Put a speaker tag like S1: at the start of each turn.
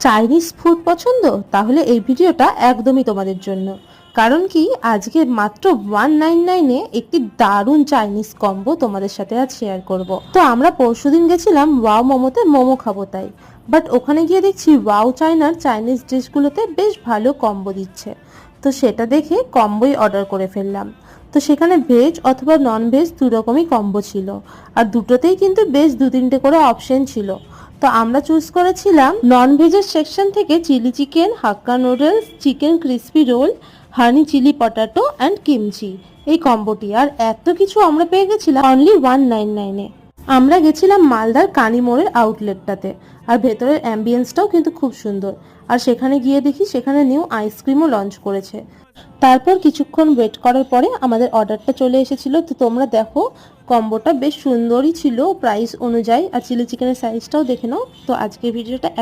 S1: Chinese food পছন্দ? তাহলে এই ভিডিওটা একদমই তোমাদের জন্য। কারণ কি, আজকে মাত্র 199-এ একটি দারুণ চাইনিজ কম্বো তোমাদের সাথে আজ শেয়ার করব। তো আমরা পরশুদিন গেছিলাম ওয়াও মোমোতে মোমো খাবো তাই, বাট ওখানে গিয়ে দেখছি ওয়াও চাইনার চাইনিজ ডিশগুলোতে বেশ ভালো কম্বো দিচ্ছে। তো সেটা দেখে কম্বোই অর্ডার করে ফেললাম। তো সেখানে ভেজ অথবা নন ভেজ দুরকমই কম্বো ছিল, আর দুটোতেই কিন্তু বেশ 2-3টে করে অপশন ছিল। তো আমরা চুজ করেছিলাম নন ভেজের সেকশন থেকে chilli chicken, Hakka noodles, chicken crispy roll, honey chilli potato and kimchi, এই কম্বোটি। আর এত কিছু আমরা পেয়ে গেছিলাম অনলি 199-এ। আমরা গেছিলাম মালদার কানিমোড়ের আউটলেটটাতে, আর ভেতরের অ্যাম্বিয়েন্সটাও কিন্তু খুব সুন্দর। আর সেখানে গিয়ে দেখি সেখানে নিউ আইসক্রিমও লঞ্চ করেছে। তারপর কিছুক্ষণ ওয়েট করার পরে আমাদের অর্ডারটা চলে এসেছিল। তো তোমরা দেখো, কম্বোটা বেশ সুন্দরই ছিল প্রাইস অনুযায়ী, আর চিলি চিকেনের সাইজটাও দেখে নাও। তো আজকের ভিডিওটা